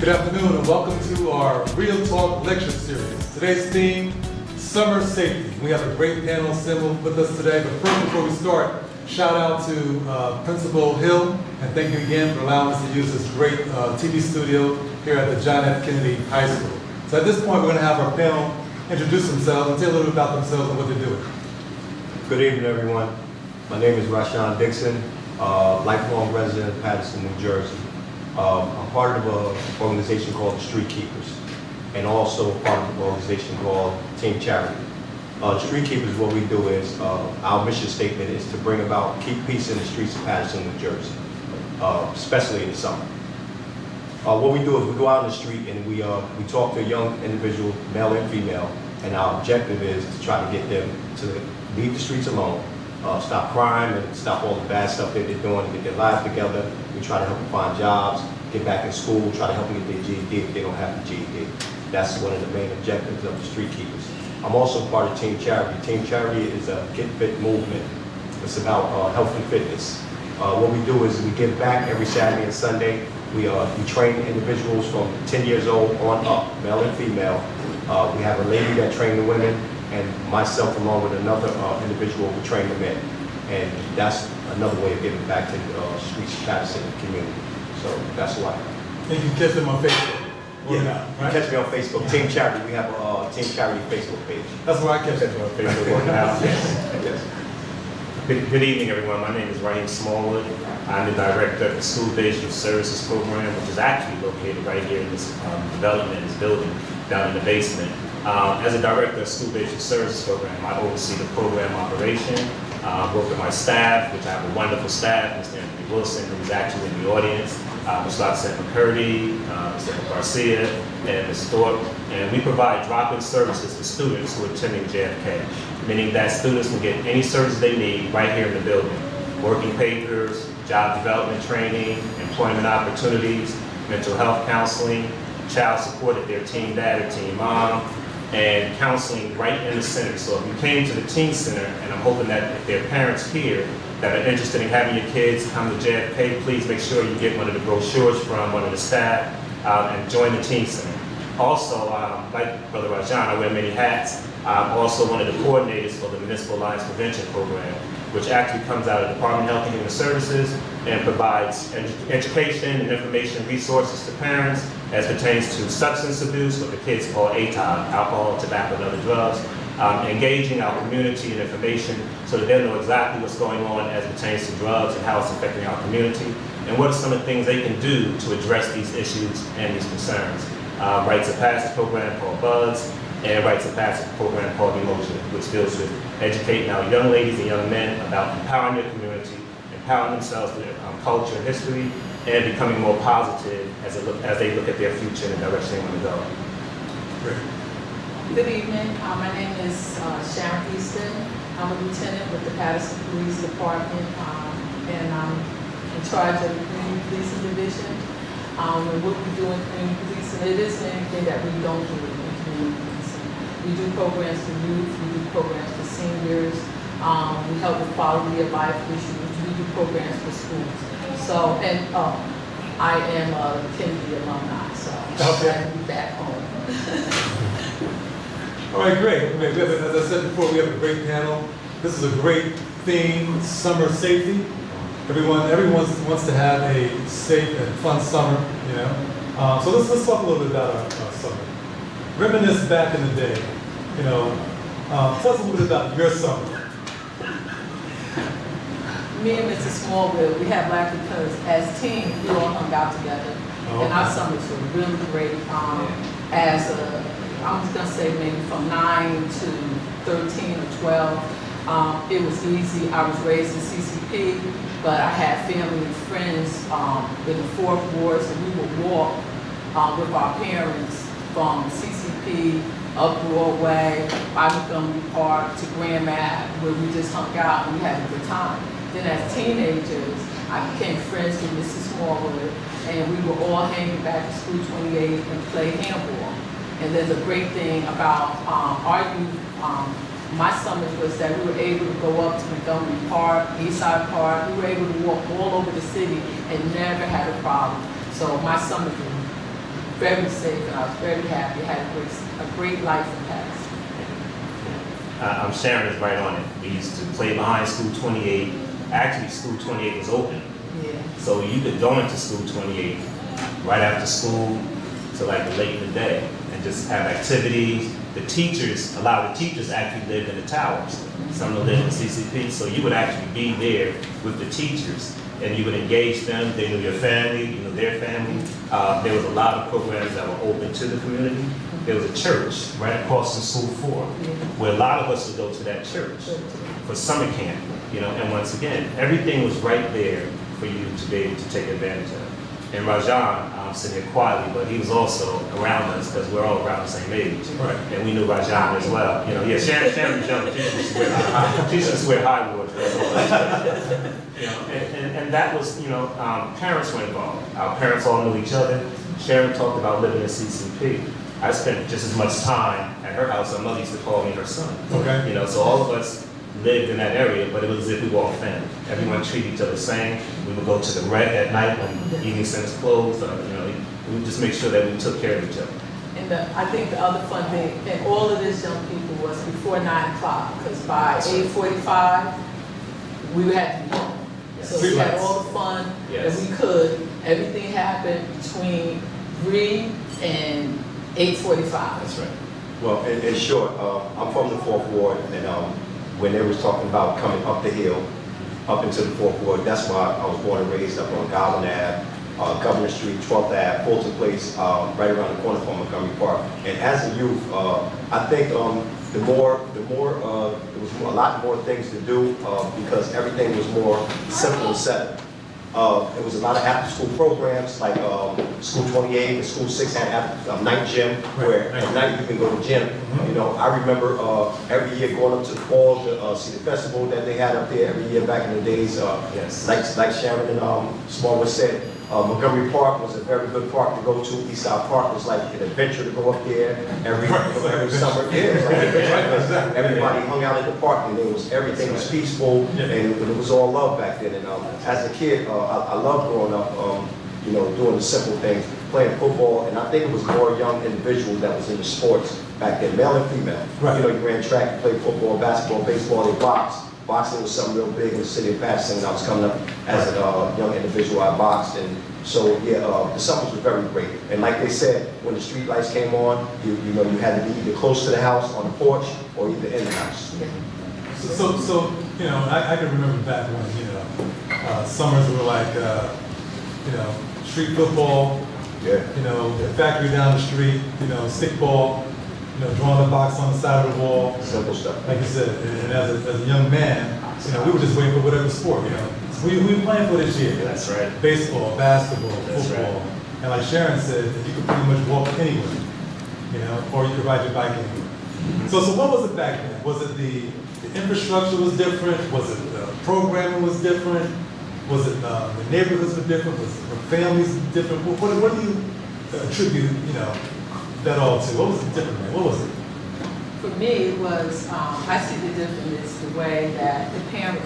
Good afternoon and welcome to our Real Talk lecture series. Today's theme, summer safety. We have a great panel assembled with us today, but first before we start, shout out to Principal Hill, and thank you again for allowing us to use this great TV studio here at the John F. Kennedy High School. So at this point, we're going to have our panel introduce themselves and tell a little bit about themselves and what they're doing. Good evening, everyone. My name is Rashawn Dixon, lifelong resident of Patterson, New Jersey. I'm part of an organization called the Street Keepers, and also part of an organization called Team Charity. Street Keepers, what we do is, our mission statement is to bring about, keep peace in the streets of Patterson, New Jersey, especially in the summer. What we do is we go out in the street and we talk to a young individual, male and female, and our objective is to try to get them to leave the streets alone, stop crime and stop all the bad stuff that they're doing, get their lives together. We try to help them find jobs, get back in school, try to help them get their GED if they don't have the GED. That's one of the main objectives of the Street Keepers. I'm also part of Team Charity. Team Charity is a Get Fit movement. It's about health and fitness. What we do is we give back every Saturday and Sunday. We train individuals from 10 years old on up, male and female. We have a lady that trains the women, and myself along with another individual who train the men. And that's another way of giving back to the streets of Patterson community. So that's why. And you can catch them on Facebook. Yeah, right? Catch me on Facebook, Team Charity. We have a Team Charity Facebook page. That's where I catch you on Facebook. Working out. Yes. Good evening, everyone. My name is Raheem Smallwood. I'm the director of the School-Based Youth Services Program, which is actually located right here in this development, this building, down in the basement. As a director of School-Based Youth Services Program, I oversee the program operation, work with my staff, which I have a wonderful staff, Mr. Anthony Wilson, who's actually in the audience, Mr. Roxanne McCurdy, Mr. Garcia, and Ms. Thorpe. And we provide drop-in services to students who are attending JFK, meaning that students can get any services they need right here in the building. Working papers, job development training, employment opportunities, mental health counseling, child support if they're teen dad or teen mom, and counseling right in the center. So if you came to the teen center, and I'm hoping that if there are parents here that are interested in having your kids come to JFK, please make sure you get one of the brochures from one of the staff and join the teen center. Also, like Brother Rajan, I wear many hats. I'm also one of the coordinators for the Municipal Alliance Prevention Program, which actually comes out of the Department of Health and Human Services and provides education and information resources to parents as pertains to substance abuse, what the kids call ATOD, alcohol, tobacco, and other drugs, engaging our community in information so that they'll know exactly what's going on as pertains to drugs and how it's affecting our community, and what are some of the things they can do to address these issues and these concerns. Rites of Passage program called BUDS, and Rites of Passage program called Emotion, which deals with educating our young ladies and young men about empowering their community, empowering themselves with culture and history, and becoming more positive as they look at their future and the direction they want to go. Great. Good evening. My name is Sharon Easton. I'm a lieutenant with the Patterson Police Department, and I'm in charge of the Community Policing Division. And what we do in community policing, it isn't anything that we don't do in community policing. We do programs for youth, we do programs for seniors, we help with quality of life issues, we do programs for schools. So, and I am a Kennedy alumni, so I'm glad to be back home. All right, great. We have, as I said before, we have a great panel. This is a great theme, summer safety. Everyone wants to have a safe and fun summer, you know. So let's talk a little bit about our summer. Reminisce back in the day, you know. Tell us a little bit about your summer. Me and Mr. Smallwood, we have laughed because as teens, we all hung out together. Oh, and our summers were really great. I was going to say maybe from 9 to 13 or 12, it was easy. I was raised in CCP, but I had family and friends in the 4th Ward, so we would walk with our parents from CCP up Broadway, by Montgomery Park to Grand Ave, where we just hung out and we had a good time. Then as teenagers, I became friends with Mrs. Smallwood, and we were all hanging back at School 28 and play handball. And then the great thing about our youth, my summers was that we were able to go up to Montgomery Park, Eastside Park. We were able to walk all over the city and never had a problem. So my summers were very safe, and I was very happy. I had a great life in Patterson. I'm Sharon is right on it. We used to play behind School 28. Actually, School 28 was open. Yeah. So you could go into School 28 right after school to like late in the day and just have activities. A lot of the teachers actually lived in the towers. Some of them lived in CCP, so you would actually be there with the teachers and you would engage them. They knew your family, you knew their family. There was a lot of programs that were open to the community. There was a church right across from School 4 where a lot of us would go to that church for summer camp, and once again, everything was right there for you to be able to take advantage of. And Rajan, sitting here quietly, but he was also around us because we're all around the same age. Right. And we knew Rajan as well. Sharon was young. She used to wear high waters. And that was, parents were involved. Our parents all knew each other. Sharon talked about living in CCP. I spent just as much time at her house. Her mother used to call me her son. Okay. So all of us lived in that area, but it was as if we were all family. Everyone treated each other the same. We would go to the rec at night when evening centers closed. We would just make sure that we took care of each other. And I think the other fun thing, and all of this young people was before 9 o'clock, because by 8:45, we had to be home. So we had all the fun that we could. Everything happened between 3 and 8:45. That's right. Well, in short, I'm from the 4th Ward, and when they was talking about coming up the hill, up into the 4th Ward, that's why I was born and raised up on Goblin Ave, Governor Street, 12th Ave, Fulton Place, right around the corner from Montgomery Park. And as a youth, I think there was a lot more things to do because everything was more simple and set. There was a lot of after-school programs like School 28 and School 6 had a night gym where at night you can go to gym. I remember every year going up to the falls to see the festival that they had up there every year back in the days. Like Sharon and Smallwood said, Montgomery Park was a very good park to go to. Eastside Park was like an adventure to go up there every summer. Yeah, it was like an adventure. Everybody hung out at the park and everything was peaceful and it was all love back then. And as a kid, I loved growing up, doing the simple things, playing football, and I think it was more young individuals that was in the sports back then, male and female. Right. You ran track, you played football, basketball, baseball, they boxed. Boxing was something real big in the city of Patterson. I was coming up as a young individual. I boxed, and so the summers were very great. And like they said, when the street lights came on, you had to be either close to the house on the porch or either in the house. So I can remember back when summers were like street football. Yeah. The factory down the street. Stickball. Drawing the box on the side of the wall. Simple stuff. Like you said, and as a young man, we were just waiting for whatever sport, we were playing for this year. That's right. Baseball, basketball, That's football. right. And like Sharon said, you could pretty much walk anywhere, or you could ride your bike anywhere. So what was it back then? Was it the infrastructure was different? Was it the programming was different? Was it the neighborhoods were different? Was it the families different? What do you attribute, that all to? What was the difference? What was it? For me, it was, I see the difference the way that the parent,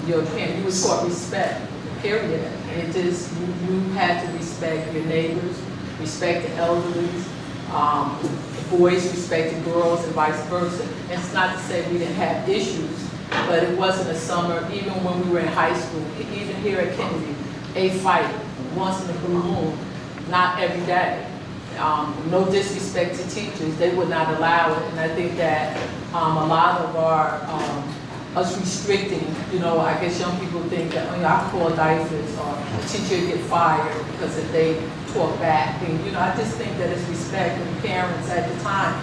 you was taught respect, period. It just, you had to respect your neighbors, respect the elderly, boys respected girls and vice versa. And it's not to say we didn't have issues, but it wasn't a summer, even when we were in high school, even here at Kennedy, a fight once in a blue moon, not every day. No disrespect to teachers, they would not allow it. And I think that a lot of our, us restricting, I guess young people think that, I call diapers or a teacher get fired because if they talk back. And, I just think that it's respect. And parents at the time,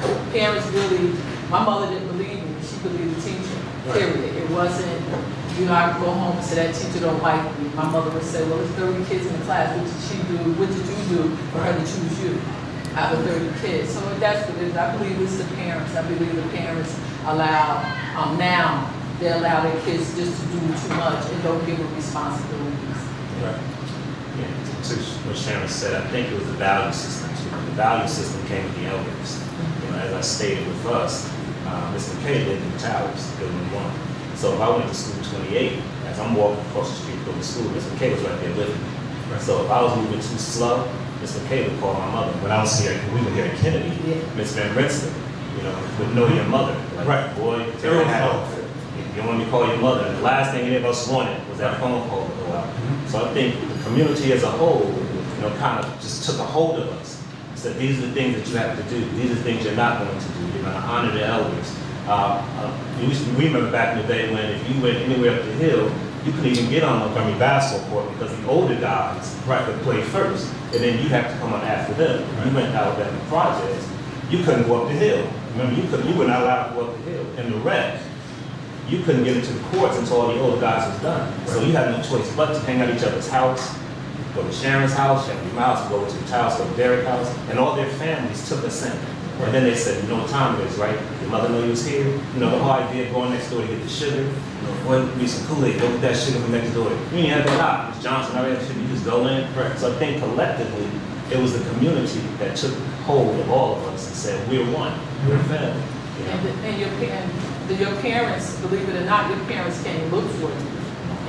my mother didn't believe me, she believed the teacher, period. It wasn't, I would go home and say, that teacher don't like me. My mother would say, well, there's 30 kids in the class, what did she do? What did you do for her to choose you out of 30 kids? So that's what it is. I believe it's the parents. I believe the parents allow, now, they allow their kids just to do too much and don't give them responsibilities. Right. Yeah, to what Sharon said, I think it was the value system too. The value system came with the elders. As I stated with us, Ms. McKay lived in the towers, building 1. So if I went to School 28, as I'm walking across the street going to school, Ms. McKay was right there with me. Right. So if I was moving too slow, Miss McKay would call my mother. When I was here, we were here at Kennedy, Yeah. Miss Van Rensselaer, you know, would know your mother. Like, Right. boy, Everyone knows. You want me to call your mother. And the last thing any of us wanted was that phone call to go out. So I think the community as a whole, you know, kind of just took a hold of us. Said, these are the things that you have to do. These are the things you're not going to do. You're going to honor the elders. We remember back in the day when if you went anywhere up the hill, you couldn't even get on Montgomery basketball court because the older guys would play first, and then you'd have to come on after them. You went out there in the projects, you couldn't go up the hill. Remember, you were not allowed to go up the hill. In the rec, you couldn't get into the courts until all the older guys was done. So you had no choice but to hang out at each other's house, go to Sharon's house, Sharon's house, go to the house, go to Derek's house, and all their families took us in. And then they said, you know what time it is, right? Your mother knew you was here. You know, the whole idea of going next door to get the sugar. You know, boy, need some Kool-Aid, go get that sugar from next door. You didn't have to lie. Miss Johnson, all that shit, you just go in. So I think collectively, it was the community that took hold of all of us and said, we're one, we're a family. You know? And your parents, believe it or not, your parents came to look for you.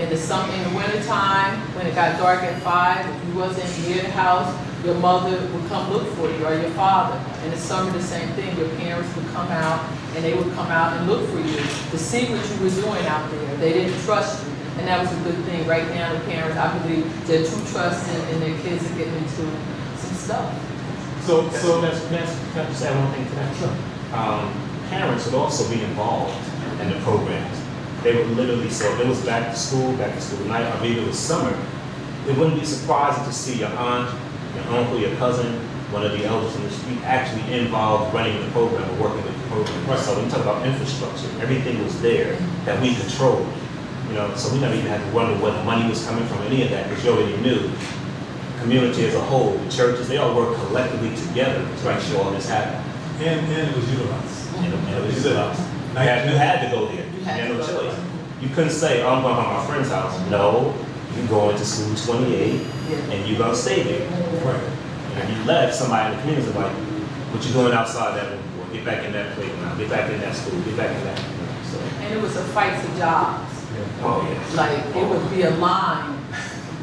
In the wintertime, when it got dark at 5, if you wasn't near the house, your mother would come look for you, or your father. In the summer, the same thing. Your parents would come out, and they would come out and look for you to see what you were doing out there. They didn't trust you, and that was a good thing. Right now, the parents, I believe, they're too trusting, and their kids are getting into some stuff. So Can I just add one thing to that? Parents would also be involved in the programs. They would literally, so if it was back to school night, or maybe it was summer, it wouldn't be surprising to see your aunt, your uncle, your cousin, one of the elders in the street actually involved running the program or working with the program. So when you talk about infrastructure, everything was there that we controlled. You know, so we never even had to wonder where the money was coming from, any of that, because you already knew. Community as a whole, the churches, they all work collectively together to make sure all this happened. and it was utilized. And it was You utilized. said, You had to go there. You You had had to no go choice. there. You couldn't say, oh, I'm going to my friend's house. No, you go into school 28 Yeah. and you're going to stay there. Right. And if you left, somebody in the community was like, what you doing outside that room for? Get back in that playground, get back in that school, get back in that. So, And it was a fight for jobs. oh yeah. Like, it would be a line,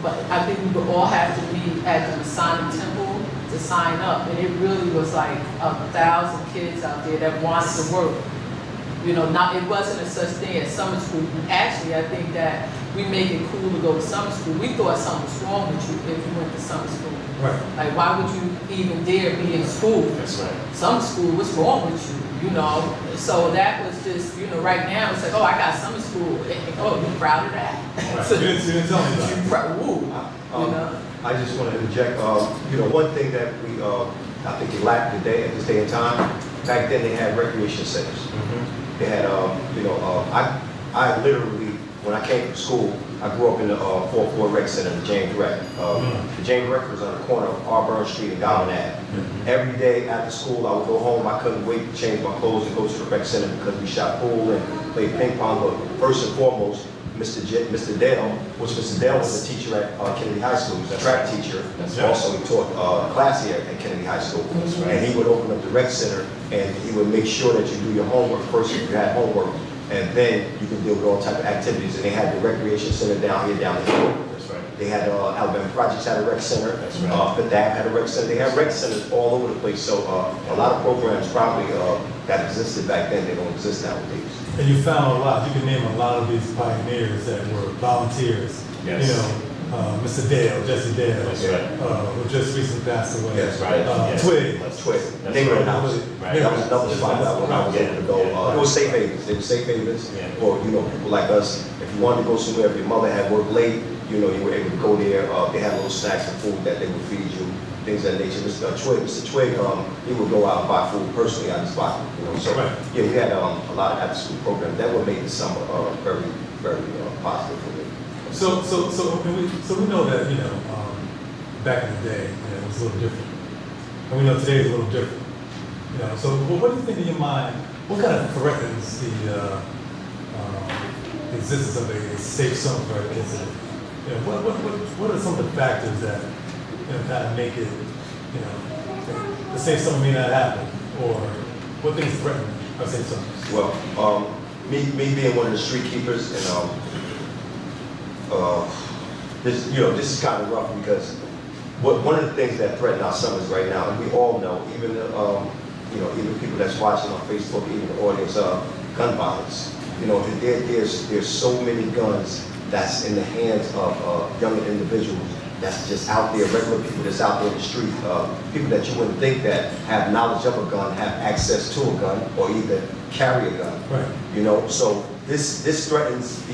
but I think we would all have to be at the Masonic Temple to sign up. And it really was like 1,000 kids out there that wanted to work. You know, it wasn't a such thing as summer school. Actually, I think that we make it cool to go to summer school. We thought something was wrong with you if you went to summer school. Right. Like, why would you even dare be in school? That's right. Summer school, what's wrong with you? You know, so that was just, you know, right now it's like, oh, I got summer school. Oh, you proud of that? Right. So, You didn't tell me about it. you proud, woo, you know? I just want to interject, you know, one thing that we, I think it lacked today, at this day and time, back then they had recreation centers. They had, you know, I literally, when I came from school, I grew up in the 4th Floor Rec Center, the James Rec. The James Rec was on the corner of Auburn Street and Gowan Ave. Every day after school, I would go home. I couldn't wait to change my clothes and go to the rec center because we shot pool and played ping pong. But first and foremost, Mr. Dale, Mr. Dale was a teacher at Kennedy High School. He was a track teacher. Also, he taught class here at Kennedy High School. And he would open up the rec center and he would make sure that you do your homework first if you had homework. And then you can deal with all type of activities. And they had the recreation center down here, down the hill. That's right. They had Alabama Projects had a rec center. That's right. Fifth Ave had a rec center. They had rec centers all over the place. So a lot of programs probably that existed back then, they don't exist nowadays. And you found a lot, you can name a lot of these pioneers that were volunteers. Yes. You know, Mr. Dale, Jesse Dale. That's right. Who just recently passed away. Yes, right. Yes. Twig. That's Twig. That's Neighborhood right. house. Right. That was another spot that when I was able to go. Yeah. It was safe havens. They were safe havens Yeah. for, you know, people like us. If you wanted to go somewhere, if your mother had worked late, you know, you were able to go there. They had little snacks and food that they would feed you, things of that nature. Mr. Twig, he would go out and buy food personally on the spot. You know, so Right. yeah, we had a lot of after-school programs that would make the summer very, very positive for me. So we know that, you know, back in the day, you know, it was a little different. And we know today is a little different. You know, so what do you think in your mind, what kind of threatens the existence of a safe summer for our kids? You know, what are some of the factors that, you know, kind of make it, you know, the safe summer may not happen, or what things threaten our safe summers? Well, me being one of the street keepers, and this, you know, this is kind of rough because one of the things that threaten our summers right now, and we all know, even even people that's watching on Facebook, even the audience, gun violence. There's so many guns that's in the hands of younger individuals that's just out there, regular people that's out there in the street, people that you wouldn't think that have knowledge of a gun, have access to a gun, or even carry a gun. Right. So this threatens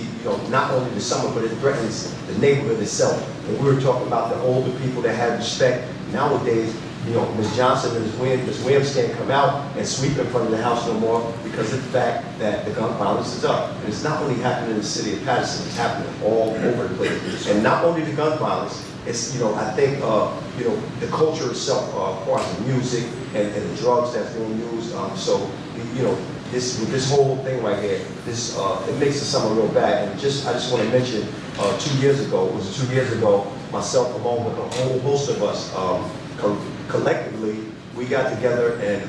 not only the summer, but it threatens the neighborhood itself. And we were talking about the older people that have respect. Nowadays, Ms. Johnson and Ms. Williams can't come out and sweep in front of the house no more because of the fact that the gun violence is up. And it's not only happening in the city of Patterson, it's happening all over the place. And not only the gun violence, it's, I think, the culture itself, as far as the music and the drugs that's being used. This whole thing right here, it makes the summer real bad. And I just want to mention, 2 years ago, myself along with a whole host of us, collectively, we got together and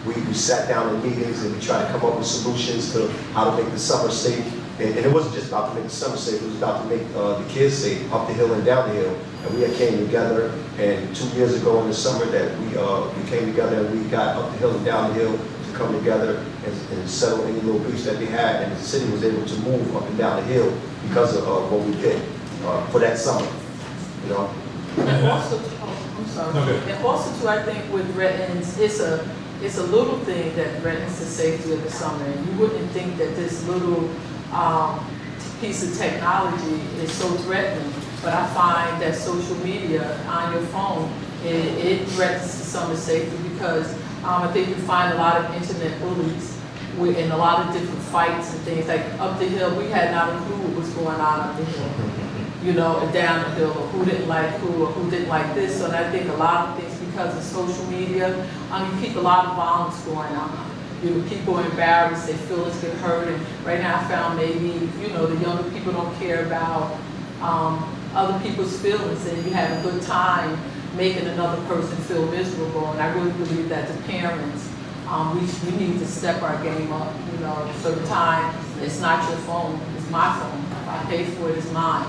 we sat down in meetings and we tried to come up with solutions to how to make the summer safe. And it wasn't just about to make the summer safe, it was about to make the kids safe, up the hill and down the hill. And we came together, and 2 years ago in the summer that we came together and we got up the hill and down the hill to come together and settle any little beefs that they had. And the city was able to move up and down the hill because of what we did for that summer. And also, I'm sorry. Okay. And also too, I think with threatens, it's a little thing that threatens the safety of the summer. And you wouldn't think that this little piece of technology is so threatening, but I find that social media on your phone, it threatens the summer safety because I think you find a lot of internet bullies in a lot of different fights and things. Like up the hill, we had not a clue what was going on up the hill. And down the hill, or who didn't like who, or who didn't like this. So I think a lot of things because of social media, you keep a lot of violence going on. People are embarrassed, they feel it's get hurt, and right now I found maybe, the younger people don't care about other people's feelings, and you have a good time making another person feel miserable. And I really believe that the parents, we need to step our game up. Certain time, it's not your phone, it's my phone. If I pay for it, it's mine.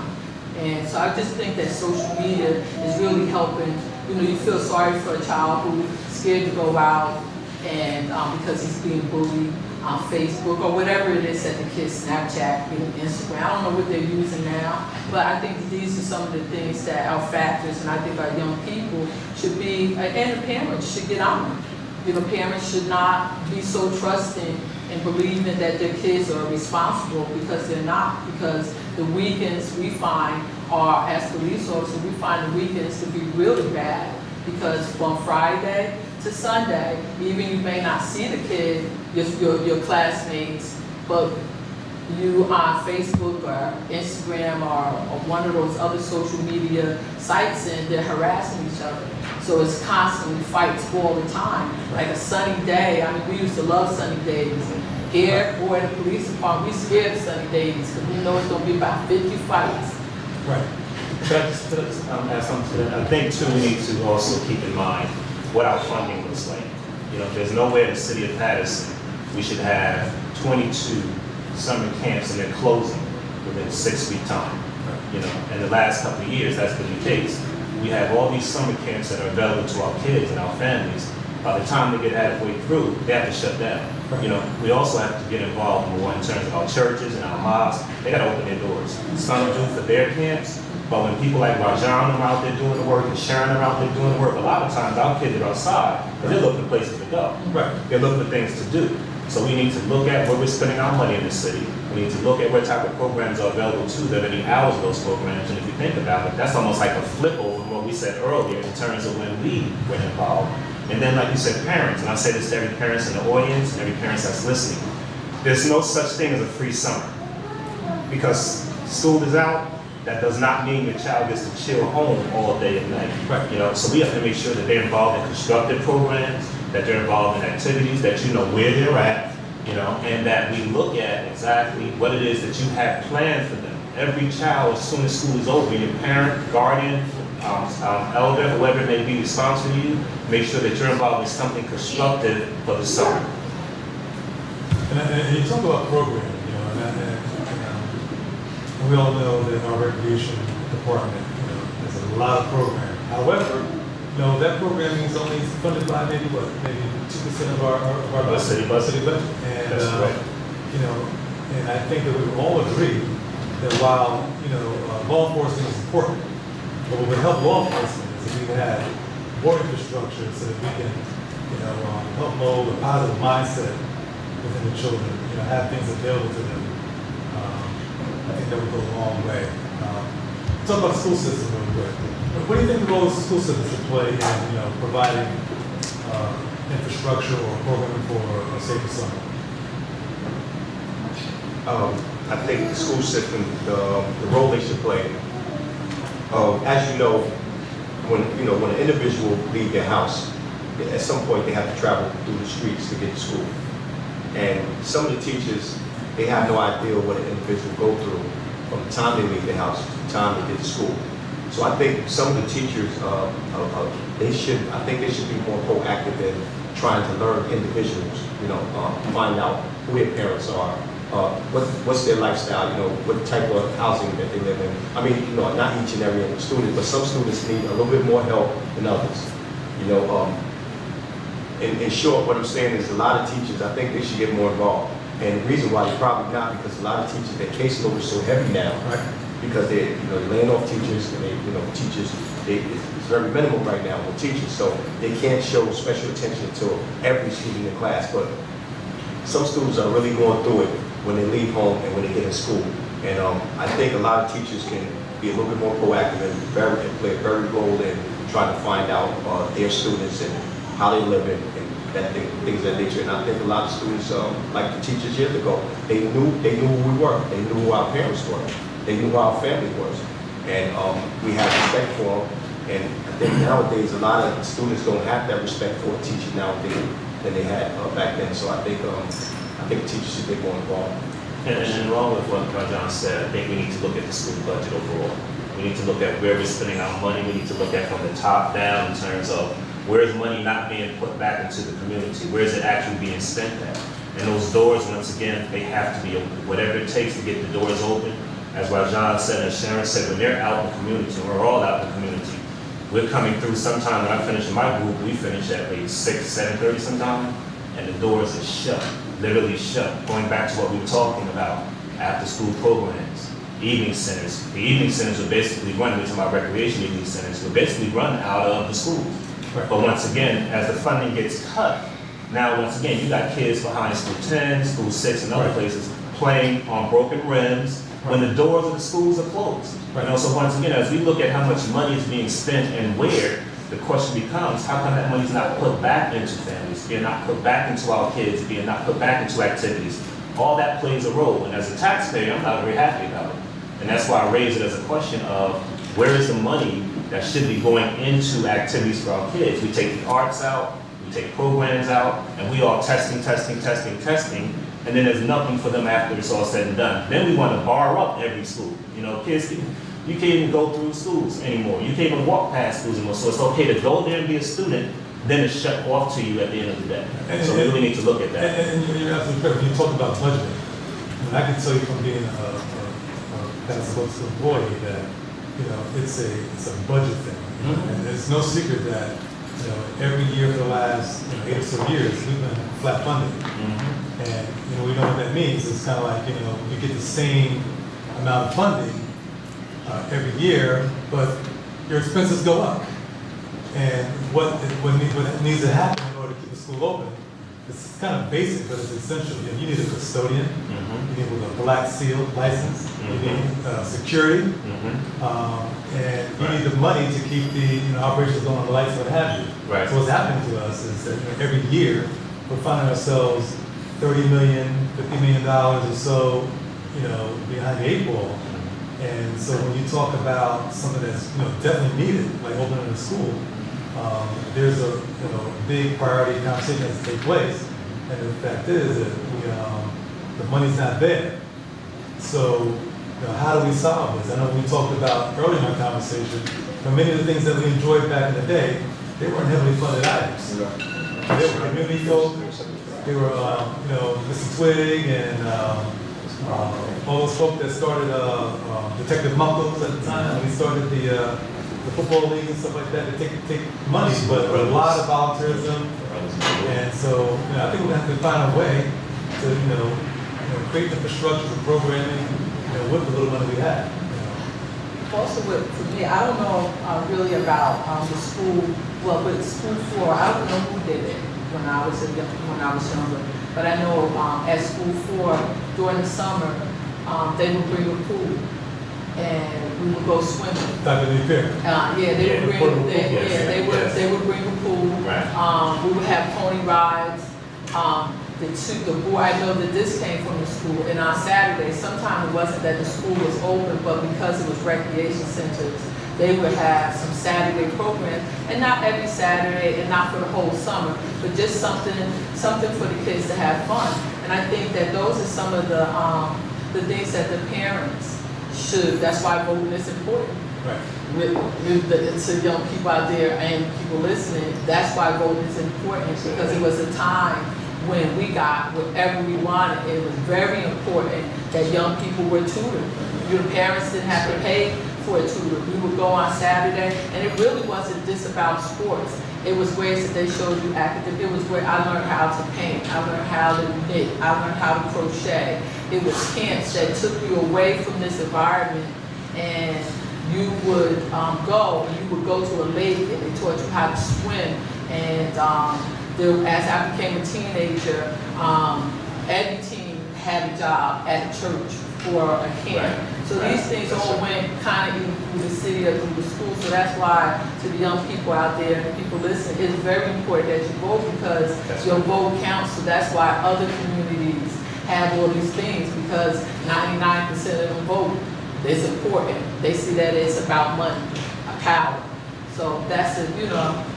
And so I just think that social media is really helping. You feel sorry for a child who's scared to go out and because he's being bullied on Facebook or whatever it is that the kids, Snapchat, Instagram, I don't know what they're using now, but I think these are some of the things that are factors, and I think our young people should be, and the parents should get on it. Parents should not be so trusting and believing that their kids are responsible because they're not, because the weekends we find are, as police officers, we find the weekends to be really bad because from Friday to Sunday, even you may not see the kid, your classmates, but you on Facebook or Instagram or one of those other social media sites, and they're harassing each other. So it's constantly fights all the time. Like a sunny day, we used to love sunny days. Here, boy, the police department, we scared of sunny days because we know it's going to be about 50 fights. Right. Should I just add something to that? I think too, we need to also keep in mind what our funding looks like. There's nowhere in the city of Patterson we should have 22 summer camps and they're closing within 6 week time. In the last couple of years, that's been the case. We have all these summer camps that are available to our kids and our families. By the time they get halfway through, they have to shut down. We also have to get involved more in terms of our churches and our mosques. They got to open their doors. Some do for their camps, but when people like Rajan are out there doing the work and Sharon are out there doing the work, a lot of times our kids are outside because they're looking for places to go. They're looking for things to do. So we need to look at where we're spending our money in the city. We need to look at what type of programs are available to them, any hours of those programs. And if you think about it, that's almost like a flip over from what we said earlier in terms of when we were involved. And then, like you said, parents, and I say this to every parent in the audience and every parent that's listening, there's no such thing as a free summer. Because school is out, that does not mean your child gets to chill home all day and night. So we have to make sure that they're involved in constructive programs, that they're involved in activities, that you know where they're at, and that we look at exactly what it is that you have planned for them. Every child, as soon as school is over, your parent, guardian, elder, whoever it may be responsible to you, make sure that you're involved in something constructive for the summer. And you talk about programs, and we all know that in our recreation department, there's a lot of programs. However, that programming is only funded by maybe 2% of our budget. City budget. And, That's right. and I think that we would all agree that while, law enforcement is important, but what would help law enforcement is if we had more infrastructure so that we can, help mold a positive mindset within the children, have things available to them. I think that would go a long way. Talk about the school system real quick. What do you think the role of school systems should play in, providing infrastructure or programming for a safer summer? I think the school system, the role they should play, as you know, when an individual leave their house, at some point they have to travel through the streets to get to school. And some of the teachers, they have no idea what an individual go through from the time they leave their house to the time they get to school. So I think some of the teachers, they should be more proactive in trying to learn individuals, find out who their parents are, what's their lifestyle, what type of housing that they live in. I mean, not each and every student, but some students need a little bit more help than others. In short, what I'm saying is a lot of teachers, I think they should get more involved. And the reason why they're probably not, because a lot of teachers, their caseload is so heavy now, Right. because they're laying off teachers, and teachers, it's very minimal right now with teachers, so they can't show special attention to every student in class. But some students are really going through it when they leave home and when they get in school. And I think a lot of teachers can be a little bit more proactive and play a very role in trying to find out their students and how they live in things of that nature. And I think a lot of students, like the teachers years ago, they knew who we were. They knew who our parents were. They knew who our family was. And we had respect for them. And I think nowadays a lot of students don't have that respect for a teacher nowadays than they had back then. So I think teachers should get more involved. And along with what John said, I think we need to look at the school budget overall. We need to look at where we're spending our money. We need to look at from the top down in terms of where is money not being put back into the community? Where is it actually being spent at? And those doors, once again, they have to be open. Whatever it takes to get the doors open. As Rajan said and Sharon said, when they're out in the community, and we're all out in the community, we're coming through sometime. When I finish in my group, we finish at maybe 6, 7:30 sometime, and the doors are shut, literally shut. Going back to what we were talking about, after school programs, evening centers. The evening centers are basically run, we're talking about recreation evening centers, we're basically run out of the schools. Right. But once again, as the funding gets cut, now once again, you got kids behind school 10, school 6, and other Right. places playing on broken rims when the doors of the schools are closed. Right. So once again, as we look at how much money is being spent and where, the question becomes, how come that money's not put back into families, being not put back into our kids, being not put back into activities? All that plays a role, and as a taxpayer, I'm not very happy about it. And that's why I raise it as a question of, where is the money that should be going into activities for our kids? We take the arts out, we take programs out, and we all testing, and then there's nothing for them after it's all said and done. Then we want to bar up every school. Kids, you can't even go through schools anymore. You can't even walk past schools anymore. So it's okay to go there and be a student, then it's shut off to you at the end of the day. So we really need to look at that. And you're absolutely correct. When you talk about budgeting, I can tell you from being a past school employee that it's a budget thing. And it's no secret that every year for the last 8 or so years we've been flat funded. And we know what that means. It's kind of like you get the same amount of funding every year, but your expenses go up. And what needs to happen in order to keep the school open, it's kind of basic, but it's essential. You need a custodian, you need a black seal license, you need security, and you need the money to keep the operations going, the lights, what have you. Right. So what's happening to us is that every year we're finding ourselves $30 million, $50 million or so, behind the 8 ball. And so when you talk about something that's definitely needed, like opening a school, there's a big priority conversation that has to take place, and the fact is that the money's not there. So how do we solve this? I know we talked about earlier in our conversation, many of the things that we enjoyed back in the day, they weren't heavily funded items. They were community focused. They were Mr. Twig and all those folk that started Detective Muckles at the time. We started the the football leagues and stuff like that, they take money, but a lot of volunteerism. And so, I think we're gonna have to find a way to, create infrastructure for programming, with the little money we have. Also, for me, I don't know really about the school. Well, with school floor, I don't know who did it when I was younger. But I know at school floor during the summer, they would bring a pool, and we would go swimming. Type of new fair. They would bring a pool. Right. We would have pony rides. The board, I know that this came from the school, and on Saturdays, sometimes it wasn't that the school was open, but because it was recreation centers, they would have some Saturday programs, and not every Saturday, and not for the whole summer, but just something for the kids to have fun. And I think that those are some of the things that the parents should. That's why voting is important. Right. To young people out there and people listening, that's why voting is important, because it was a time when we got whatever we wanted. It was very important that young people were tutored. Your parents didn't have to pay for a tutor. We would go on Saturday, and it really wasn't just about sports. It was ways that they showed you academic. It was where I learned how to paint. I learned how to knit. I learned how to crochet. It was camps that took you away from this environment, and you would go to a lake, and they taught you how to swim. And as I became a teenager, every team had a job at a church for a camp. Right. So these things all went kind of either through the city or through the school. So that's why to the young people out there and people listening, it's very important that you vote, because your vote counts. So that's why other communities have all these things, because 99% of them vote. It's important. They see that it's about money, power. So that's it,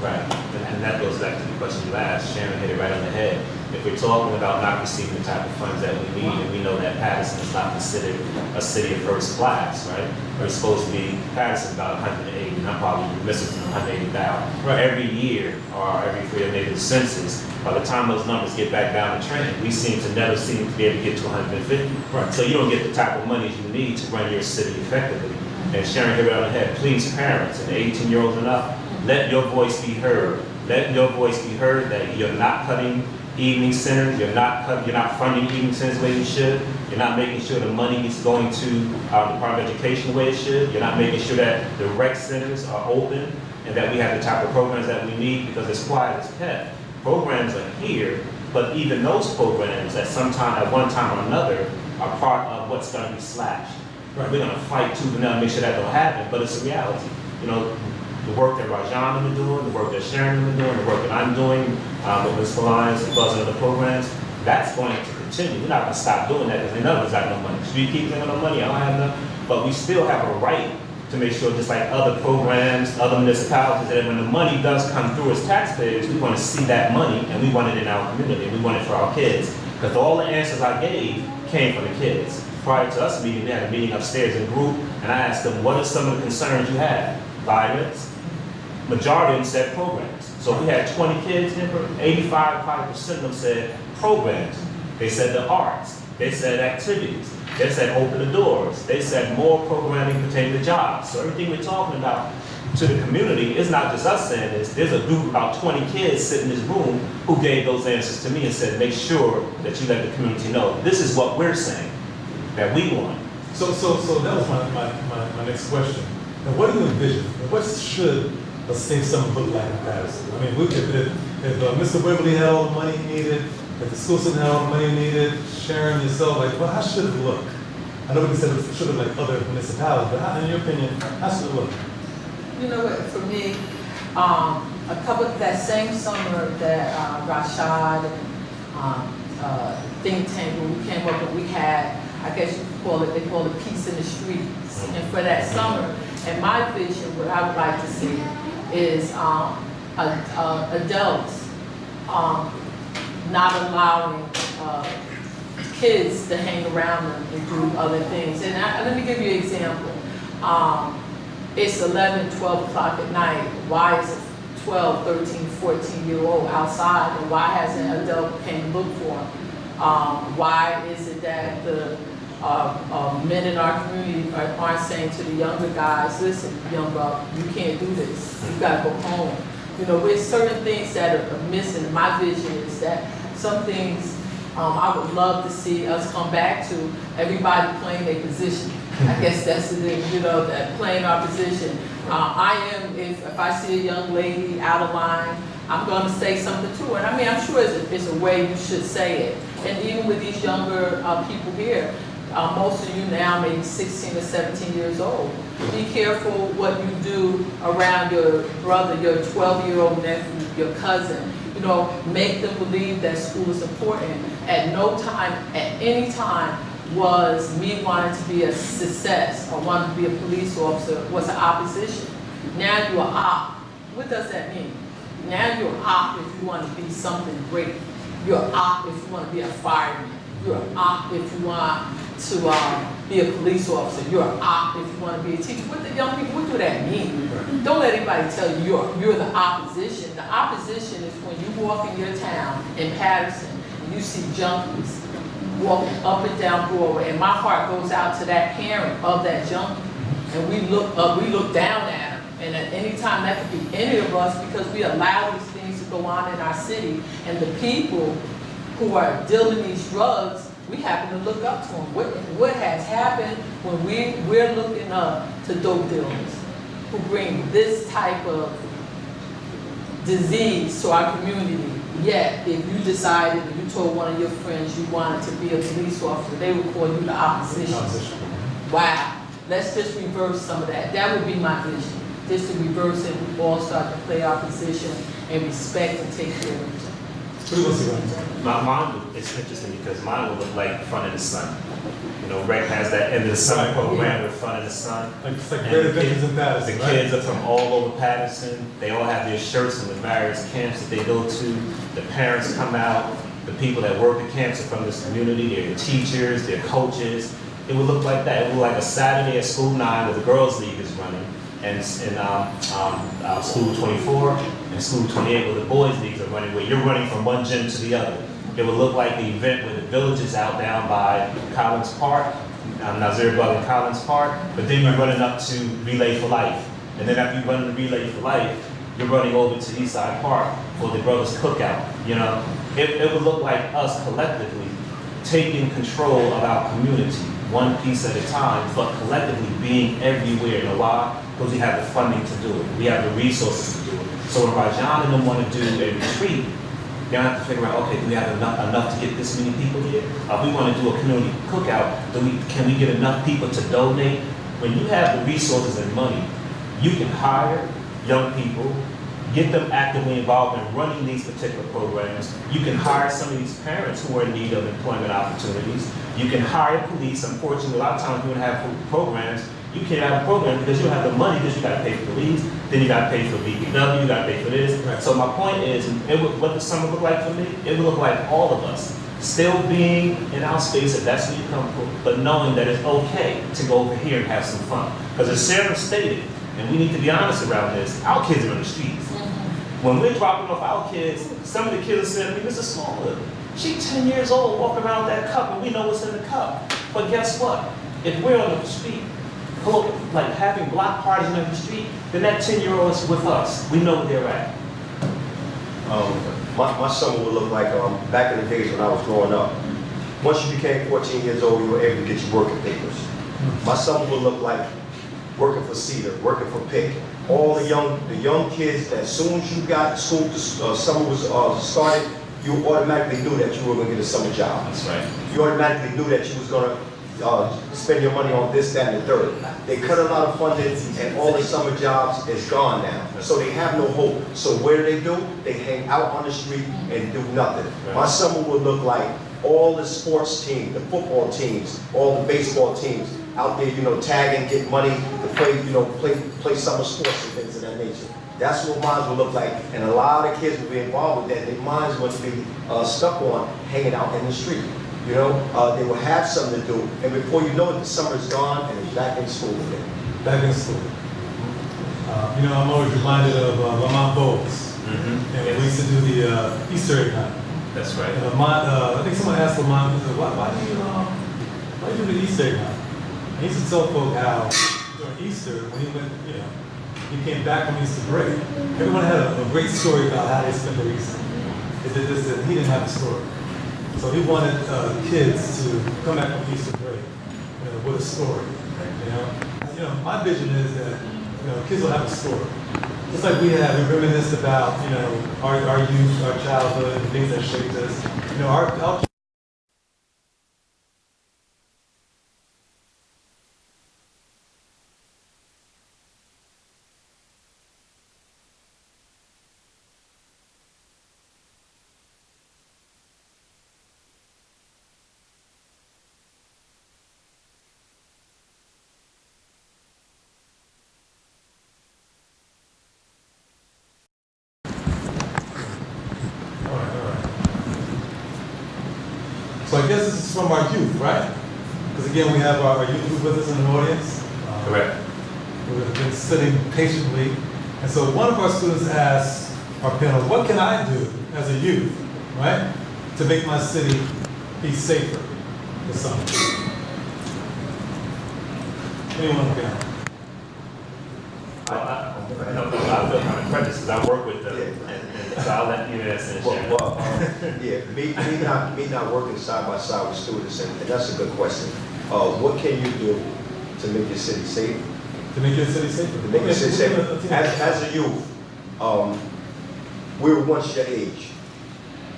Right, and that goes back to the question you asked. Sharon hit it right on the head. If we're talking about not receiving the type of funds that we need, and we know that Patterson is not considered a city of first class, right? We're supposed to be, Patterson about 180, and I'm probably missing from 180,000. Right. Every year, or every 3 years, maybe the census, by the time those numbers get back down to trend, we never seem to be able to get to 150. Right. So you don't get the type of money you need to run your city effectively. And Sharon hit it on the head. Please, parents and 18-year-olds and up, let your voice be heard. Let your voice be heard that you're not cutting evening centers, you're not funding evening centers the way you should, you're not making sure the money is going to our Department of Education the way it should, you're not making sure that the rec centers are open and that we have the type of programs that we need, because it's quiet as kept. Programs are here, but even those programs at one time or another are part of what's going to be slashed. Right. We're going to fight tooth and nail to make sure that don't happen, but it's a reality. The work that Rajan has been doing, the work that Sharon has been doing, the work that I'm doing with Ms. Alliance and buzzing other programs, that's going to continue. We're not going to stop doing that because none of us got no money. Street keep getting no money, I don't have enough, but we still have a right to make sure, just like other programs, other municipalities, that when the money does come through as taxpayers, we want to see that money, and we want it in our community, and we want it for our kids. Because all the answers I gave came from the kids. Prior to us meeting, we had a meeting upstairs in group, and I asked them, what are some of the concerns you have? Violence. Majority of them said programs. So if we had 20 kids, 85% of them said programs. They said the arts. They said activities. They said open the doors. They said more programming pertaining to jobs. So everything we're talking about to the community is not just us saying this. There's a group of about 20 kids sitting in this room who gave those answers to me and said, make sure that you let the community know. This is what we're saying that we want. So that was my next question. Now, what do you envision? What should a safe summer look like in Patterson? I mean, if Mr. Wimberly had all the money he needed, if the school system had all the money he needed, Sharon, yourself, how should it look? I know we said it should look like other municipalities, but in your opinion, how should it look? You know what, for me, a couple of that same summer that Rashad and Think Tank, when we came up and we had, I guess you could call it, they call it Peace in the Streets. And for that summer, and my vision, what I would like to see is adults not allowing kids to hang around them and do other things. And let me give you an example. It's 11, 12 o'clock at night. Why is a 12, 13, 14-year-old outside, and why hasn't an adult came to look for him? Why is it that the men in our community aren't saying to the younger guys, listen, young buck, you can't do this. You gotta go home. You know, there's certain things that are missing. My vision is that some things I would love to see us come back to, everybody playing their position. I guess that's the thing, you know, that playing our position. If I see a young lady out of line, I'm gonna say something to her. And I mean, I'm sure it's a way you should say it. And even with these younger people here, most of you now maybe 16 or 17 years old. Be careful what you do around your brother, your 12-year-old nephew, your cousin. You know, make them believe that school is important. At no time, at any time, was me wanting to be a success or wanting to be a police officer was an opposition. Now you're op. What does that mean? Now you're op if you want to be something great. You're op if you want to be a fireman. You're op if you want to be a police officer. You're op if you want to be a teacher. What the young people, what do that mean? Don't let anybody tell you you're the opposition. The opposition is when you walk in your town in Patterson and you see junkies walking up and down Broadway, and my heart goes out to that parent of that junkie, and we look down at him. And at any time, that could be any of us, because we allow these things to go on in our city, and the people who are dealing these drugs, we happen to look up to them. What has happened when we're looking up to dope dealers who bring this type of disease to our community? Yet, if you decided and you told one of your friends you wanted to be a police officer, they would call you the opposition. Wow. Let's just reverse some of that. That would be my vision. Just to reverse it, we all start to play our position and respect and take care of each other. Mine, it's interesting because mine will look like Front of the Sun. You know, Rec has that end of the summer program with Front of the Sun. It's like Great Adventures in Patterson, The kids are from all over Patterson. They all have their shirts from the various camps that they go to. The parents come out. The people that work the camps are from this community. They're teachers, they're coaches. It would look like that. It would look like a Saturday at School 9 where the girls' league is running, and School 24 and School 28 where the boys' leagues are running, where you're running from one gym to the other. It would look like the event where the village is out down by Collins Park, Nazir Bug and Collins Park, but then you're running up to Relay for Life. And then after you run the Relay for Life, you're running over to Eastside Park for the Brothers Cookout. You know, it would look like us collectively taking control of our community, one piece at a time, but collectively being everywhere. You know why? Because we have the funding to do it. We have the resources to do it. So when Rajan and them want to do a retreat, they don't have to figure out, okay, do we have enough to get this many people here? If we want to do a community cookout, can we get enough people to donate? When you have the resources and money, you can hire young people, get them actively involved in running these particular programs. You can hire some of these parents who are in need of employment opportunities. You can hire police. Unfortunately, a lot of times you don't have programs. You can't have a program because you don't have the money, because you got to pay for police, then you got to pay for BPW, you got to pay for this. Right. So my point is, what does summer look like for me? It would look like all of us still being in our space if that's where you come from, but knowing that it's okay to go over here and have some fun. Because as Sarah stated, and we need to be honest around this, our kids are in the streets. When we're dropping off our kids, some of the kids are saying, Mr. Smallwood, she's 10 years old walking around with that cup and we know what's in the cup. But guess what? If we're on the street, like having block parties on the street, then that 10-year-old is with us. We know where they're at. My summer would look like back in the days when I was growing up. Once you became 14 years old, you were able to get your working papers. My summer would look like working for Cedar, working for Pick. All the young kids, that as soon as you got school, summer was started, you automatically knew that you were going to get a summer job. That's right. You automatically knew that you was going to spend your money on this, that, and the third. They cut a lot of funding, and all the summer jobs is gone now. So they have no hope. So what do? They hang out on the street and do nothing. My summer would look like all the sports teams, the football teams, all the baseball teams out there, tagging, get money to play, play summer sports and things of that nature. That's what mine would look like. And a lot of kids would be involved with that. Their minds would be stuck on hanging out in the street. They will have something to do, and before you know it, the summer is gone, and it's back in school again. Back in school. I'm always reminded of Lamont Bowles, and we used to do the Easter egg hunt. That's right. And I think someone asked Lamont, why I used to do the Easter egg hunt. I used to tell folk how during Easter, when he went, he came back from Easter break, everyone had a great story about how they spent their Easter. They did this, and he didn't have a story. So he wanted kids to come back from Easter break, with a story. My vision is that kids will have a story. Just like we reminisced about our youth, our childhood, and things that shaped us. Our So I guess this is from our youth, right? Because again, we have our youth group with us in the audience. Correct. We've been sitting patiently. And so one of our students asked our panel, what can I do as a youth, right, to make my city be safer this summer? Anyone can? I feel kind of prejudiced because I work with them, and so I'll let you answer. Me not working side by side with students, and that's a good question. What can you do to make your city safe? To make your city safer? To make your city safer. As a youth, we were once your age,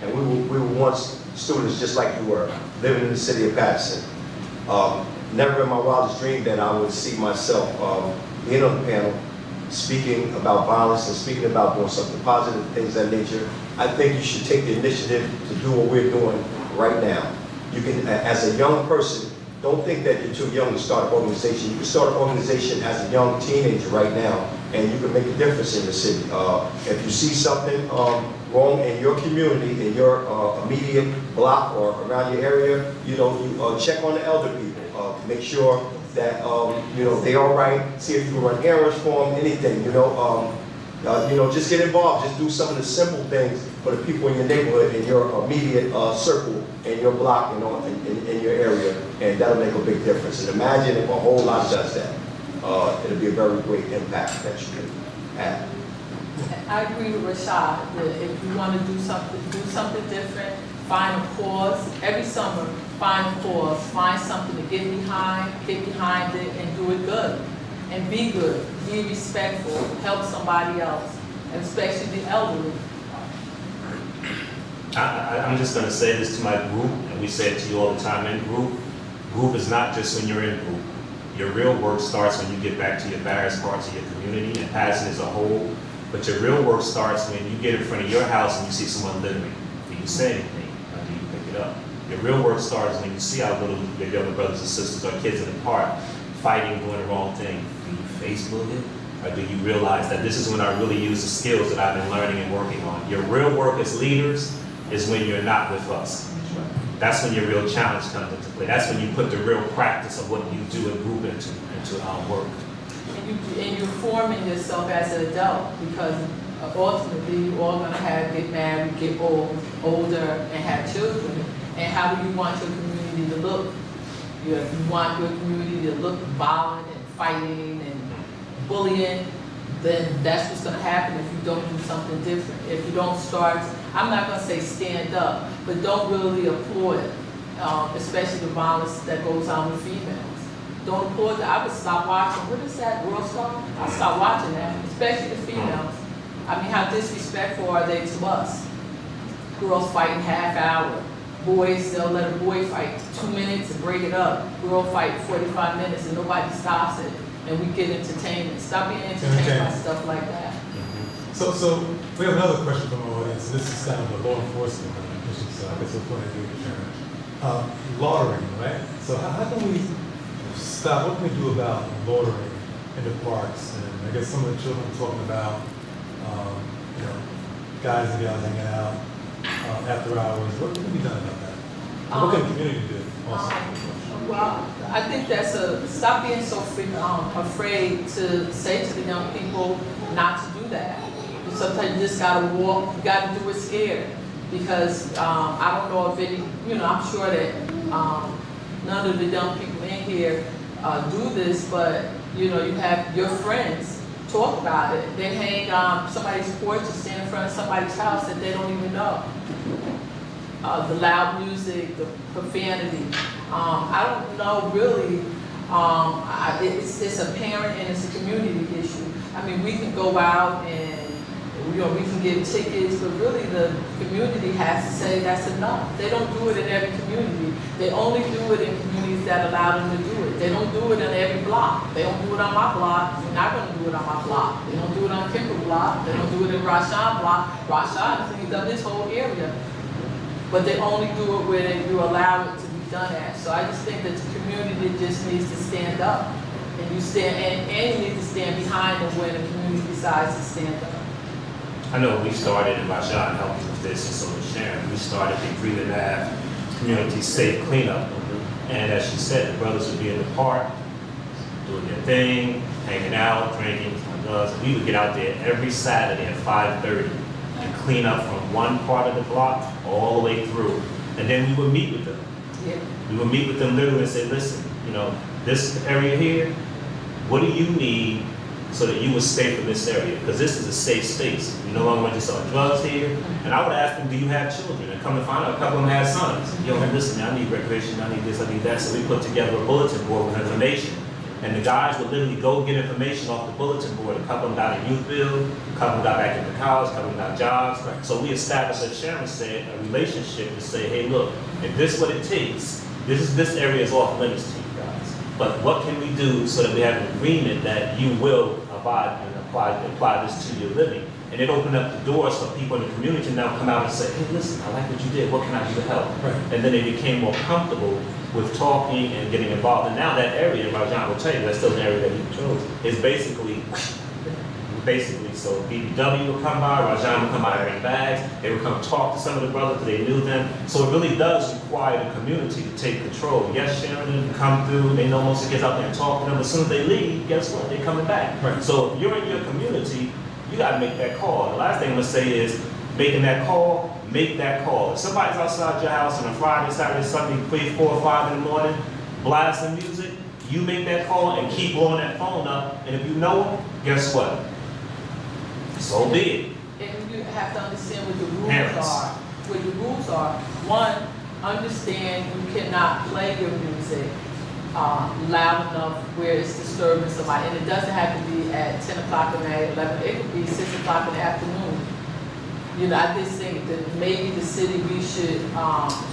and we were once students just like you were, living in the city of Patterson. Never in my wildest dream that I would see myself being on the panel, speaking about violence and speaking about doing something positive, things of that nature. I think you should take the initiative to do what we're doing right now. You can, as a young person, don't think that you're too young to start an organization. You can start an organization as a young teenager right now, and you can make a difference in the city. If you see something wrong in your community, in your immediate block or around your area, you check on the elder people. Make sure that they're all right. See if you can run errands for them, anything. Just get involved. Just do some of the simple things for the people in your neighborhood, in your immediate circle, in your block, in your area, and that'll make a big difference. And imagine if a whole lot does that. It'll be a very great impact that you can have. I agree with Rashad that if you want to do something different, find a cause. Every summer, find a cause, find something to get behind it, and do it good. And be good, be respectful, help somebody else, and especially the elderly. I'm just going to say this to my group, and we say it to you all the time in group. Group is not just when you're in group. Your real work starts when you get back to your various parts of your community and Patterson as a whole. But your real work starts when you get in front of your house and you see someone littering. Do you say anything, or do you pick it up? Your real work starts when you see our your younger brothers and sisters or kids in the park fighting, doing the wrong thing. Do you Facebook it? Or do you realize that this is when I really use the skills that I've been learning and working on? Your real work as leaders is when you're not with us. That's when your real challenge comes into play. That's when you put the real practice of what you do and group into our work. And you're forming yourself as an adult, because ultimately you're all going to get married, get older, and have children. And how do you want your community to look? You want your community to look violent and fighting and bullying, then that's what's going to happen if you don't do something different. If you don't start, I'm not going to say stand up, but don't really applaud, especially the violence that goes on with females. Don't applaud that. I would stop watching. What is that, World Star? I stop watching that, especially the females. I mean, how disrespectful are they to us? Girls fighting half hour. Boys, they'll let a boy fight 2 minutes and break it up. Girl fight 45 minutes and nobody stops it. And we get entertainment. Stop being entertained by stuff like that. So we have another question from our audience. This is kind of a law enforcement issue, so I guess we'll point to loitering, right? So how can we stop? What can we do about loitering in the parks? And I guess some of the children are talking about, guys and gals hanging out after hours. What can be done about that? What can the community do also? Well, I think that's stop being so afraid to say to the young people not to do that. Sometimes you just gotta walk, you gotta do it scared. Because I don't know if I'm sure that none of the young people in here do this, but you know, you have your friends talk about it. They hang on somebody's porch or stand in front of somebody's house that they don't even know. The loud music, the profanity. I don't know really. It's apparent and it's a community issue. I mean, we can go out and we can give tickets, but really the community has to say that's enough. They don't do it in every community. They only do it in communities that allow them to do it. They don't do it in every block. They don't do it on my block. They're not going to do it on my block. They don't do it on Kimber block. They don't do it in Rashawn block. Rashawn cleaned up this whole area. But they only do it where you allow it to be done at. So I just think that the community just needs to stand up. And you stand, and you need to stand behind them when the community decides to stand up. I know we started, and Rajan helped me with this, and so was Sharon. We started the Greenland Ave Community Safe Cleanup. And as she said, the brothers would be in the park, doing their thing, hanging out, drinking, and we would get out there every Saturday at 5:30 and clean up from one part of the block all the way through. And then we would meet with them. Yeah. We would meet with them literally and say, listen, you know, this area here, what do you need so that you would stay from this area? Because this is a safe space. You no longer want to sell drugs here. And I would ask them, do you have children? And come to find out, a couple of them had sons. Yo, listen, I need recreation, I need this, I need that. So we put together a bulletin board with information. And the guys would literally go get information off the bulletin board. A couple of them got a youth build, a couple of them got back into college, a couple of them got jobs. So we established, as Sharon said, a relationship to say, hey, look, if this is what it takes, this area is off limits to you guys. But what can we do so that we have an agreement that you will abide and apply this to your living? And it opened up the doors for people in the community to now come out and say, hey, listen, I like what you did. What can I do to help? Right. And then they became more comfortable with talking and getting involved. And now that area, Rajan will tell you, that's still an area that he controls, is basically, so BBW will come by, Rajan will come by and bring bags, they would come talk to some of the brothers, they knew them. So it really does require the community to take control. Yes, Sharon and come through, they know most of the kids out there and talk to them, as soon as they leave, guess what, they're coming back. Right. So if you're in your community, you gotta make that call. The last thing I'm gonna say is, making that call, make that call. If somebody's outside your house on a Friday, Saturday, Sunday, 3, 4, or 5 in the morning, blasting music, you make that call and keep blowing that phone up, and if you know them, guess what? So be it. And you have to understand what the rules Parents. are. What the rules are. One, understand you cannot play your music loud enough where it's disturbing somebody. And it doesn't have to be at 10 o'clock at night, 11, it could be 6 o'clock in the afternoon. You know, I just think that maybe the city, we should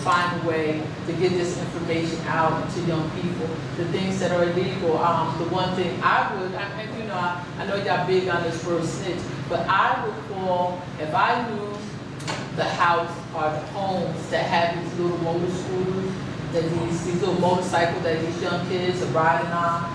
find a way to get this information out to young people. The things that are illegal, the one thing I would, and you know, I know y'all big on this word snitch, but I would call, if I knew the house or the homes that have these little motor scooters, that these little motorcycles that these young kids are riding on,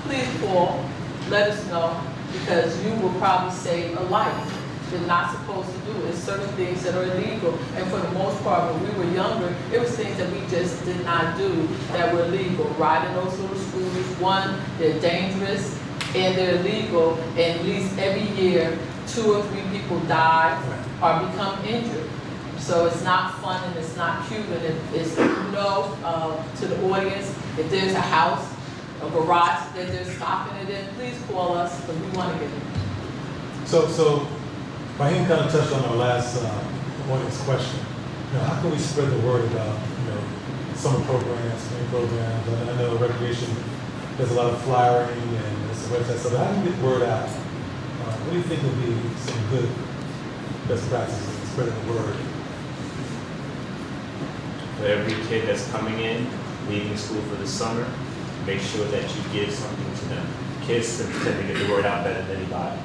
please call, let us know, because you will probably save a life. They're not supposed to do. It's certain things that are illegal. And for the most part, when we were younger, it was things that we just did not do that were illegal. Riding those little scooters, one, they're dangerous and they're illegal. And at least every year, 2 or 3 people die or become injured. So it's not fun and it's not cute. And it's, you know, to the audience, if there's a house, a garage that they're stopping it in, please call us because we want to get it. So Raheem kind of touched on our last audience question. You know, how can we spread the word about, you know, summer programs, spring programs? I know recreation, there's a lot of flyering and there's some website stuff. How do you get word out? What do you think would be some good best practices in spreading the word? For every kid that's coming in, leaving school for the summer, make sure that you give something to them. Kids tend to get the word out better than anybody.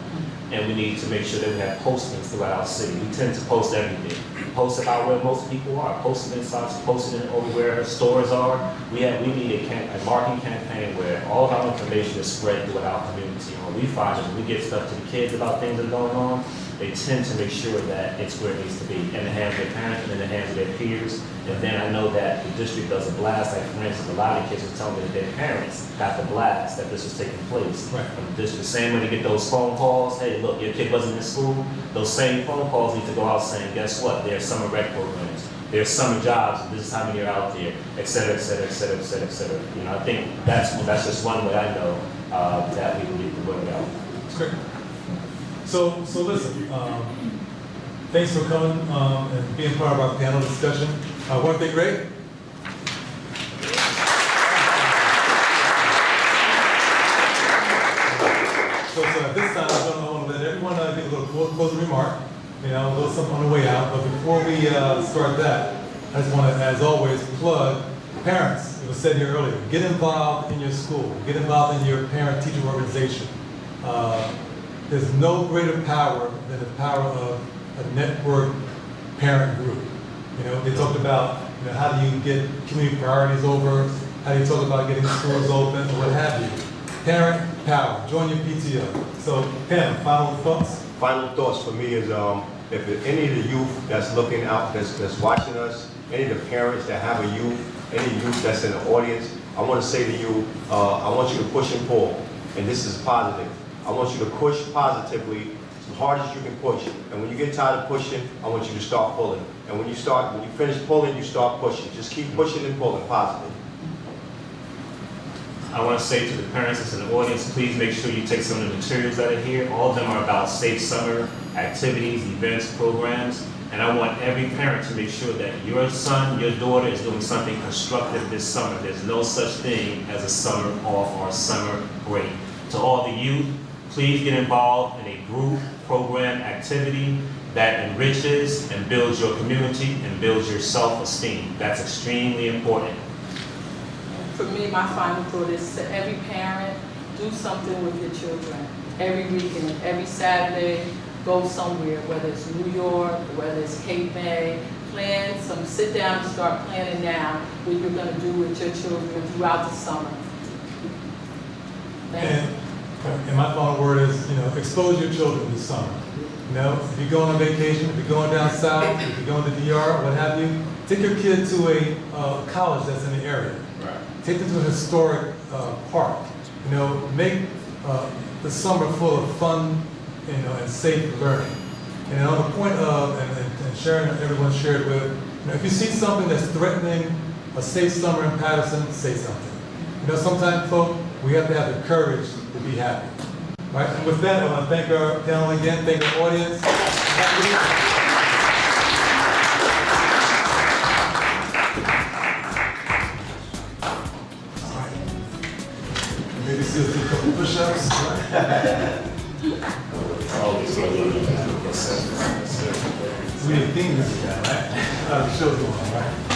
And we need to make sure that we have postings throughout our city. We tend to post everything. Post about where most people are. Post it inside, post it over where stores are. We need a marketing campaign where all of our information is spread throughout our community. And what we find is when we get stuff to the kids about things that are going on, they tend to make sure that it's where it needs to be, in the hands of their parents and in the hands of their peers. And then I know that the district does a blast. Like for instance, a lot of kids are telling me that their parents got the blast that this was taking place. Right. From the district, same when they get those phone calls, hey, look, your kid wasn't in school. Those same phone calls need to go out saying, guess what? There's summer rec programs. there's summer jobs, and this is how many are out there, et cetera, et cetera, et cetera, et cetera, et cetera. You know, I think that's just one way I know that we can get the word out. That's great. So listen, thanks for coming and being part of our panel discussion. Weren't they great? So at this time, I want to let everyone give a little closing remark, a little something on the way out. But before we start that, I just want to, as always, plug parents. It was said here earlier, get involved in your school, get involved in your parent-teacher organization. There's no greater power than the power of a network parent group. They talked about, how do you get community priorities over, how do you talk about getting schools open, or what have you. Parent power, join your PTO. So, Pam, final thoughts? Final thoughts for me is if any of the youth that's looking out, that's watching us, any of the parents that have a youth, any youth that's in the audience, I want to say to you, I want you to push and pull, and this is positive. I want you to push positively as hard as you can push. And when you get tired of pushing, I want you to start pulling. And when you finish pulling, you start pushing. Just keep pushing and pulling positively. I want to say to the parents that's in the audience, please make sure you take some of the materials that are here. All of them are about safe summer activities, events, programs. And I want every parent to make sure that your son, your daughter is doing something constructive this summer. There's no such thing as a summer off or a summer break. To all the youth, please get involved in a group program activity that enriches and builds your community and builds your self-esteem. That's extremely important. For me, my final thought is to every parent, do something with your children. Every weekend, every Saturday, go somewhere, whether it's New York, whether it's Cape May, sit down and start planning now what you're gonna do with your children throughout the summer. Thank you. And my final word is, expose your children this summer. If you're going on vacation, if you're going down south, if you're going to DR, what have you, take your kid to a college that's in the area. Right. Take them to a historic park. Make the summer full of fun, and safe learning. And on the point of, and sharing, everyone shared with, if you see something that's threatening a safe summer in Patterson, say something. Sometimes, folks, we have to have the courage to be happy. All right, and with that, I want to thank our panel again, thank our audience. Maybe see a couple push-ups. We need a theme this guy, right? The show's going on, right?